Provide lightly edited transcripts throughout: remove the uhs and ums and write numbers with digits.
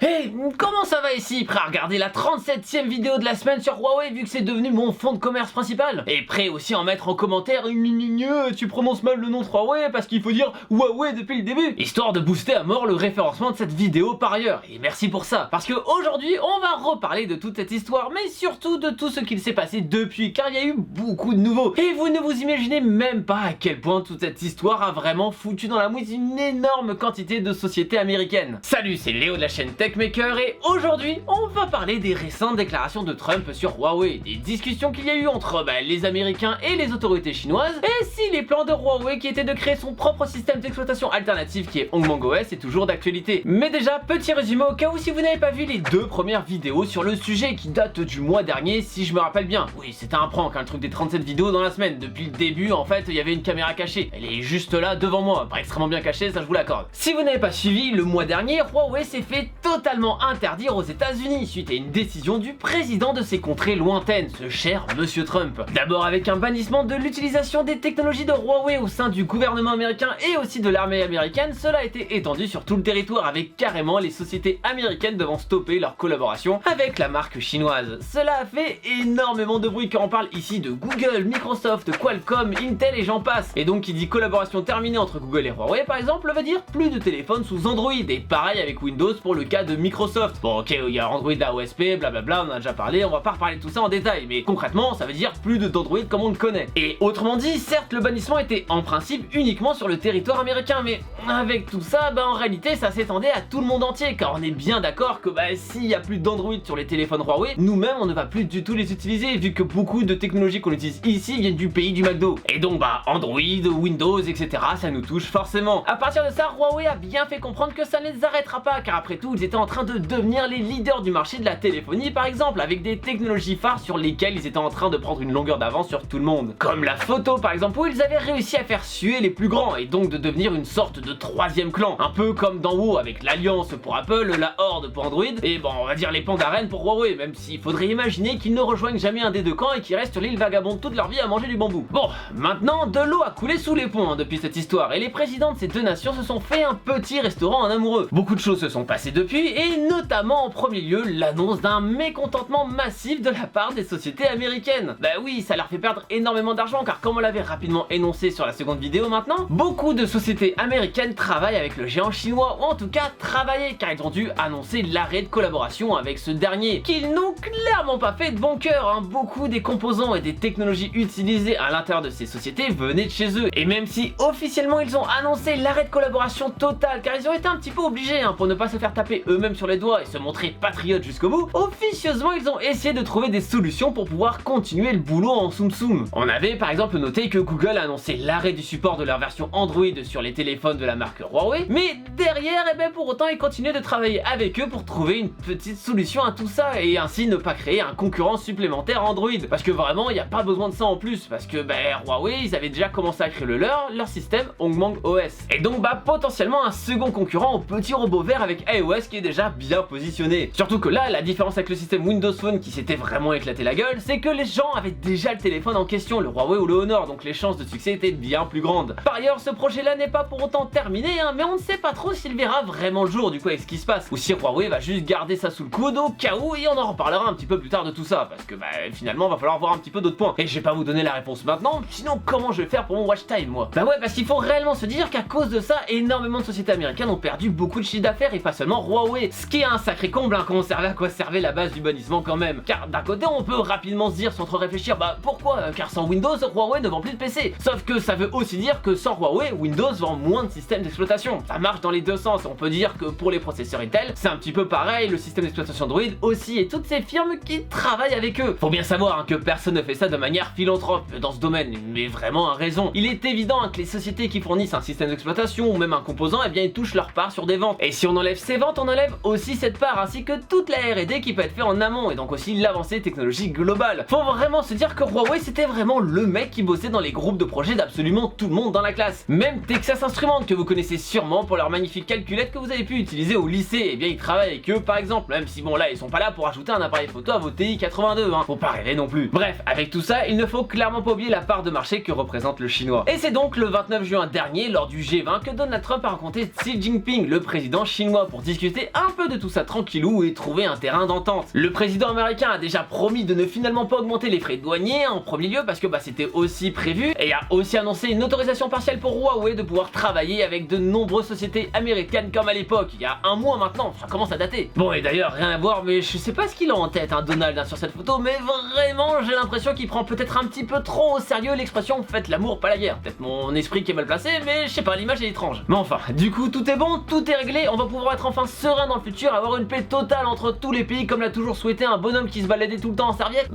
Hey, comment ça va ici? Prêt à regarder la 37e vidéo de la semaine sur Huawei vu que c'est devenu mon fonds de commerce principal? Et prêt aussi à en mettre en commentaire tu prononces mal le nom de Huawei parce qu'il faut dire Huawei depuis le début, histoire de booster à mort le référencement de cette vidéo par ailleurs. Et merci pour ça, parce que aujourd'hui on va reparler de toute cette histoire, mais surtout de tout ce qu'il s'est passé depuis, car il y a eu beaucoup de nouveaux. Et vous ne vous imaginez même pas à quel point toute cette histoire a vraiment foutu dans la mouise une énorme quantité de sociétés américaines. Salut, c'est Léo de la chaîne TechMaker et aujourd'hui on va parler des récentes déclarations de Trump sur Huawei, des discussions qu'il y a eu entre les Américains et les autorités chinoises, et si les plans de Huawei qui étaient de créer son propre système d'exploitation alternatif qui est Hongmeng OS est toujours d'actualité. Mais déjà, petit résumé au cas où si vous n'avez pas vu les deux premières vidéos sur le sujet qui datent du mois dernier si je me rappelle bien. Oui, c'était un prank, hein, le truc des 37 vidéos dans la semaine. Depuis le début en fait il y avait une caméra cachée, elle est juste là devant moi, pas extrêmement bien cachée, ça je vous l'accorde. Si vous n'avez pas suivi, le mois dernier Huawei s'est fait totalement interdire aux États-Unis suite à une décision du président de ces contrées lointaines, ce cher Monsieur Trump. D'abord avec un bannissement de l'utilisation des technologies de Huawei au sein du gouvernement américain et aussi de l'armée américaine, cela a été étendu sur tout le territoire avec carrément les sociétés américaines devant stopper leur collaboration avec la marque chinoise. Cela a fait énormément de bruit car on parle ici de Google, Microsoft, Qualcomm, Intel et j'en passe. Et donc qui dit collaboration terminée entre Google et Huawei par exemple veut dire plus de téléphones sous Android, et pareil avec Windows pour le cas de Microsoft. Bon ok, il y a Android AOSP, blablabla, on en a déjà parlé, on va pas reparler de tout ça en détail, mais concrètement ça veut dire plus d'Android comme on le connaît. Et autrement dit, certes le bannissement était en principe uniquement sur le territoire américain, mais avec tout ça, en réalité ça s'étendait à tout le monde entier, car on est bien d'accord que s'il y a plus d'Android sur les téléphones Huawei, nous-mêmes on ne va plus du tout les utiliser, vu que beaucoup de technologies qu'on utilise ici viennent du pays du McDo. Et donc Android, Windows, etc. ça nous touche forcément. À partir de ça, Huawei a bien fait comprendre que ça ne les arrêtera pas, car après tout ils étaient en train de devenir les leaders du marché de la téléphonie par exemple, avec des technologies phares sur lesquelles ils étaient en train de prendre une longueur d'avance sur tout le monde. Comme la photo par exemple, où ils avaient réussi à faire suer les plus grands, et donc de devenir une sorte de troisième clan, un peu comme dans WoW avec l'Alliance pour Apple, la Horde pour Android, et on va dire les Pandaren pour Huawei, même s'il faudrait imaginer qu'ils ne rejoignent jamais un des deux camps et qu'ils restent sur l'île vagabonde toute leur vie à manger du bambou. Bon, maintenant de l'eau a coulé sous les ponts depuis cette histoire, et les présidents de ces deux nations se sont fait un petit restaurant en amoureux. Beaucoup de choses se sont passées depuis, et notamment en premier lieu l'annonce d'un mécontentement massif de la part des sociétés américaines. Oui, ça leur fait perdre énormément d'argent, car comme on l'avait rapidement énoncé sur la seconde vidéo maintenant, beaucoup de sociétés américaines travaillent avec le géant chinois, ou en tout cas travaillaient, car ils ont dû annoncer l'arrêt de collaboration avec ce dernier, qu'ils n'ont clairement pas fait de bon cœur. Beaucoup des composants et des technologies utilisées à l'intérieur de ces sociétés venaient de chez eux, et même si officiellement ils ont annoncé l'arrêt de collaboration total, car ils ont été un petit peu obligés pour ne pas se faire taper eux-mêmes sur les doigts et se montrer patriotes jusqu'au bout, officieusement ils ont essayé de trouver des solutions pour pouvoir continuer le boulot en soum soum. On avait par exemple noté que Google a annoncé l'arrêt du support de leur version Android sur les téléphones de la marque Huawei, mais derrière, pour autant ils continuaient de travailler avec eux pour trouver une petite solution à tout ça, et ainsi ne pas créer un concurrent supplémentaire Android, parce que vraiment il n'y a pas besoin de ça en plus, parce que Huawei ils avaient déjà commencé à créer leur système Hongmeng OS, et donc potentiellement un second concurrent au petit robot vert avec iOS qui est déjà bien positionné. Surtout que là, la différence avec le système Windows Phone qui s'était vraiment éclaté la gueule, c'est que les gens avaient déjà le téléphone en question, le Huawei ou le Honor, donc les chances de succès étaient bien plus grandes. Par ailleurs, ce projet-là n'est pas pour autant terminé, mais on ne sait pas trop s'il verra vraiment le jour du coup avec ce qui se passe, ou si Huawei va juste garder ça sous le coude au cas où, et on en reparlera un petit peu plus tard de tout ça, parce que finalement va falloir voir un petit peu d'autres points. Et je vais pas vous donner la réponse maintenant, sinon comment je vais faire pour mon watch time moi? Ouais, parce qu'il faut réellement se dire qu'à cause de ça, énormément de sociétés américaines ont perdu beaucoup de chiffre d'affaires, et pas seulement Huawei, ce qui est un sacré comble, quand on servait à quoi servait la base du bannissement quand même. Car d'un côté on peut rapidement se dire sans trop réfléchir, pourquoi? Car sans Windows, Huawei ne vend plus de PC. Sauf que ça veut aussi dire que sans Huawei, Windows vend moins de systèmes d'exploitation. Ça marche dans les deux sens, on peut dire que pour les processeurs Intel, c'est un petit peu pareil, le système d'exploitation Android aussi, et toutes ces firmes qui travaillent avec eux. Faut bien savoir que personne ne fait ça de manière philanthrope dans ce domaine, mais vraiment à raison. Il est évident que les sociétés qui fournissent un système d'exploitation ou même un composant, ils touchent leur part sur des ventes. Et si on enlève ces ventes, on enlève aussi cette part, ainsi que toute la R&D qui peut être faite en amont, et donc aussi l'avancée technologique globale. Faut vraiment se dire que Huawei c'était vraiment le mec qui bossait dans les groupes de projets d'absolument tout le monde dans la classe. Même Texas Instruments, que vous connaissez sûrement pour leur magnifique calculette que vous avez pu utiliser au lycée, ils travaillent avec eux par exemple, même si là ils sont pas là pour ajouter un appareil photo à vos TI-82, faut pas rêver non plus. Bref, avec tout ça, il ne faut clairement pas oublier la part de marché que représente le chinois. Et c'est donc le 29 juin dernier, lors du G20, que Donald Trump a rencontré Xi Jinping, le président chinois, pour discuter un peu de tout ça tranquillou et trouver un terrain d'entente. Le président américain a déjà promis de ne finalement pas augmenter les frais douaniers en premier lieu parce que c'était aussi prévu, et a aussi annoncé une autorisation partielle pour Huawei de pouvoir travailler avec de nombreuses sociétés américaines comme à l'époque, il y a un mois maintenant, ça commence à dater. Bon, et d'ailleurs rien à voir, mais je sais pas ce qu'il a en tête Donald sur cette photo, mais vraiment j'ai l'impression qu'il prend peut-être un petit peu trop au sérieux l'expression faites l'amour pas la guerre. Peut-être mon esprit qui est mal placé, mais je sais pas, l'image est étrange. Mais enfin, du coup tout est bon, tout est réglé, on va pouvoir être enfin serein dans le futur, avoir une paix totale entre tous les pays comme l'a toujours souhaité un bonhomme qui se baladait tout le temps en serviette.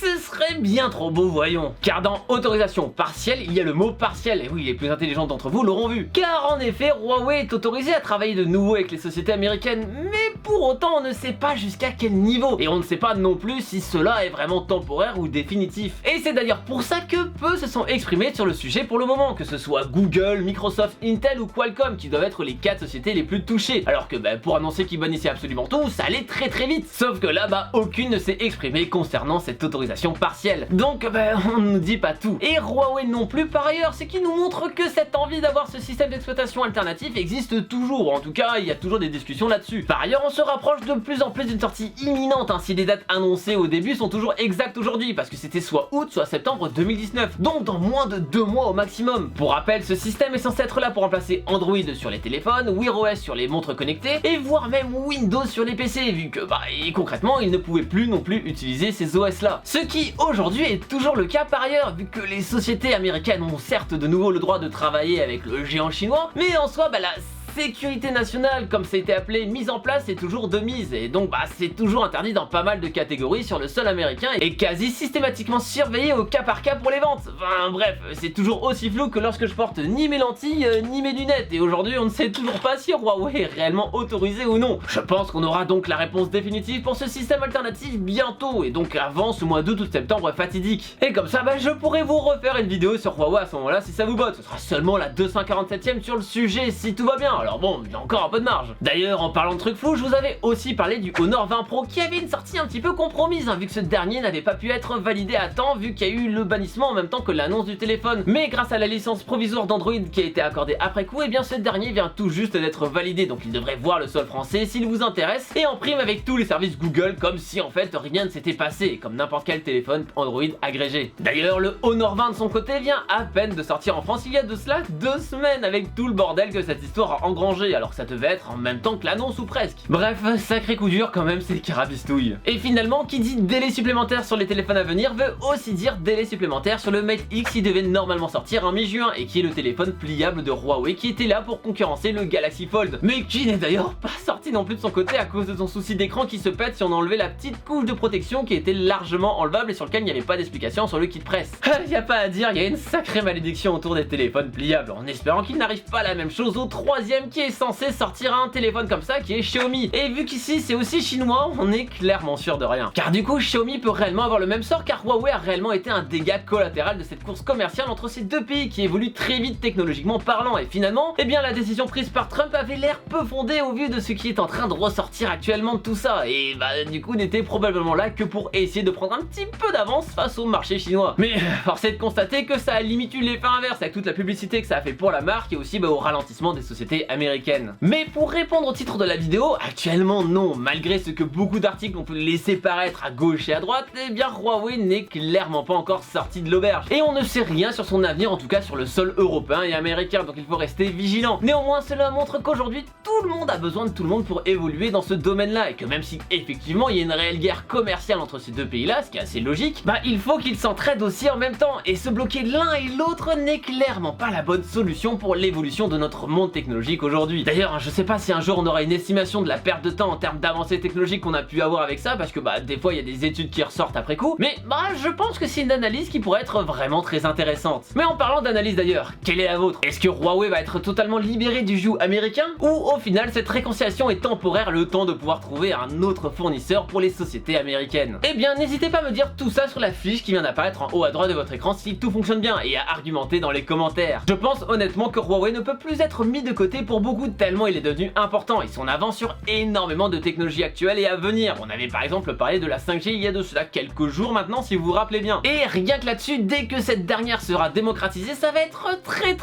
Ce serait bien trop beau, voyons. Car dans autorisation partielle, il y a le mot partiel, et oui, les plus intelligents d'entre vous l'auront vu. Car en effet, Huawei est autorisé à travailler de nouveau avec les sociétés américaines, mais pour autant on ne sait pas jusqu'à quel niveau, et on ne sait pas non plus si cela est vraiment temporaire ou définitif. Et c'est d'ailleurs pour ça que peu se sont exprimés sur le sujet pour le moment, que ce soit Google, Microsoft, Intel ou Qualcomm qui doivent être les 4 sociétés les plus touchées, alors que pour annoncer qu'ils bannissaient absolument tout, ça allait très vite. Sauf que là, aucune ne s'est exprimée concernant cette autorisation partielle. Donc on nous dit pas tout. Et Huawei non plus par ailleurs, ce qui nous montre que cette envie d'avoir ce système d'exploitation alternatif existe toujours, en tout cas il y a toujours des discussions là-dessus. Par ailleurs, on se rapproche de plus en plus d'une sortie imminente, si les dates annoncées au début sont toujours exactes aujourd'hui, parce que c'était soit août, soit septembre 2019, donc dans moins de 2 mois au maximum. Pour rappel, ce système est censé être là pour remplacer Android sur les téléphones, Wear OS sur les montres connectées, et voire même Windows sur les PC, vu que et concrètement, ils ne pouvaient plus non plus utiliser ces OS là. Ce qui aujourd'hui est toujours le cas par ailleurs, vu que les sociétés américaines ont certes de nouveau le droit de travailler avec le géant chinois, mais en soi, la sécurité nationale, comme ça a été appelé, mise en place est toujours de mise, et donc c'est toujours interdit dans pas mal de catégories sur le sol américain et quasi systématiquement surveillé au cas par cas pour les ventes. Enfin bref, c'est toujours aussi flou que lorsque je porte ni mes lentilles ni mes lunettes, et aujourd'hui on ne sait toujours pas si Huawei est réellement autorisé ou non. Je pense qu'on aura donc la réponse définitive pour ce système alternatif bientôt, et donc avant ce mois d'août ou de septembre fatidique. Et comme ça je pourrais vous refaire une vidéo sur Huawei à ce moment là si ça vous botte. Ce sera seulement la 247ème sur le sujet si tout va bien. Alors bon, il y a encore un peu de marge. D'ailleurs, en parlant de trucs flous, je vous avais aussi parlé du Honor 20 Pro qui avait une sortie un petit peu compromise, vu que ce dernier n'avait pas pu être validé à temps, vu qu'il y a eu le bannissement en même temps que l'annonce du téléphone. Mais grâce à la licence provisoire d'Android qui a été accordée après coup, et bien ce dernier vient tout juste d'être validé, donc il devrait voir le sol français s'il vous intéresse, et en prime avec tous les services Google, comme si en fait rien ne s'était passé, comme n'importe quel téléphone Android agrégé. D'ailleurs, le Honor 20 de son côté vient à peine de sortir en France il y a de cela 2 semaines, avec tout le bordel que cette histoire a engrangé, alors que ça devait être en même temps que l'annonce ou presque. Bref, sacré coup dur quand même ces carabistouilles. Et finalement, qui dit délai supplémentaire sur les téléphones à venir veut aussi dire délai supplémentaire sur le Mate X qui devait normalement sortir en mi-juin, et qui est le téléphone pliable de Huawei qui était là pour concurrencer le Galaxy Fold, mais qui n'est d'ailleurs pas sorti non plus de son côté à cause de son souci d'écran qui se pète si on enlevait la petite couche de protection qui était largement enlevable et sur lequel il n'y avait pas d'explication sur le kit presse. Y a pas à dire, il y a une sacrée malédiction autour des téléphones pliables, en espérant qu'il n'arrive pas la même chose au troisième qui est censé sortir un téléphone comme ça, qui est Xiaomi. Et vu qu'ici c'est aussi chinois, on est clairement sûr de rien. Car du coup Xiaomi peut réellement avoir le même sort, car Huawei a réellement été un dégât collatéral de cette course commerciale entre ces deux pays qui évoluent très vite technologiquement parlant, et finalement, la décision prise par Trump avait l'air peu fondée au vu de ce qui est en train de ressortir actuellement de tout ça, et du coup n'était probablement là que pour essayer de prendre un petit peu d'avance face au marché chinois. Mais force est de constater que ça a limite eu l'effet inverse avec toute la publicité que ça a fait pour la marque et aussi au ralentissement des sociétés américaines. Mais pour répondre au titre de la vidéo, actuellement non, malgré ce que beaucoup d'articles ont pu laisser paraître à gauche et à droite, Huawei n'est clairement pas encore sorti de l'auberge. Et on ne sait rien sur son avenir, en tout cas sur le sol européen et américain, donc il faut rester vigilant. Néanmoins, cela montre qu'aujourd'hui, tout le monde a besoin de tout le monde pour évoluer dans ce domaine-là, et que même si effectivement il y a une réelle guerre commerciale entre ces deux pays-là, ce qui est assez logique, il faut qu'ils s'entraident aussi en même temps, et se bloquer l'un et l'autre n'est clairement pas la bonne solution pour l'évolution de notre monde technologique aujourd'hui. D'ailleurs, je sais pas si un jour on aura une estimation de la perte de temps en termes d'avancées technologiques qu'on a pu avoir avec ça, parce que des fois il y a des études qui ressortent après coup, mais je pense que c'est une analyse qui pourrait être vraiment très intéressante. Mais en parlant d'analyse d'ailleurs, quelle est la vôtre? Est-ce que Huawei va être totalement libéré du joug américain, ou au final cette réconciliation est temporaire, le temps de pouvoir trouver un autre fournisseur pour les sociétés américaines? Eh bien n'hésitez pas à me dire tout ça sur la fiche qui vient d'apparaître en haut à droite de votre écran si tout fonctionne bien, et à argumenter dans les commentaires. Je pense honnêtement que Huawei ne peut plus être mis de côté pour beaucoup tellement il est devenu important et son avance sur énormément de technologies actuelles et à venir. On avait par exemple parlé de la 5G il y a de cela quelques jours maintenant si vous vous rappelez bien. Et rien que là-dessus, dès que cette dernière sera démocratisée, ça va être très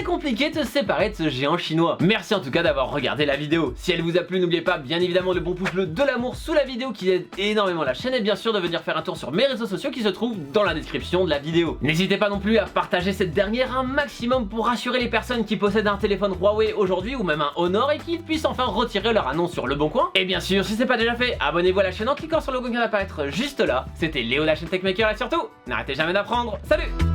compliqué de se séparer de ce géant chinois. Merci en tout cas d'avoir regardé la vidéo. Si elle vous a plu, n'oubliez pas bien évidemment le bon pouce bleu de l'amour sous la vidéo qui aide énormément la chaîne et bien sûr de venir faire un tour sur mes réseaux sociaux qui se trouvent dans la description de la vidéo. N'hésitez pas non plus à partager cette dernière un maximum pour rassurer les personnes qui possèdent un téléphone Huawei aujourd'hui ou même un Honor et qui puissent enfin retirer leur annonce sur Le Bon Coin. Et bien sûr, si c'est pas déjà fait, abonnez-vous à la chaîne en cliquant sur le logo qui va apparaître juste là. C'était Léo de la chaîne Techmaker et surtout, n'arrêtez jamais d'apprendre. Salut!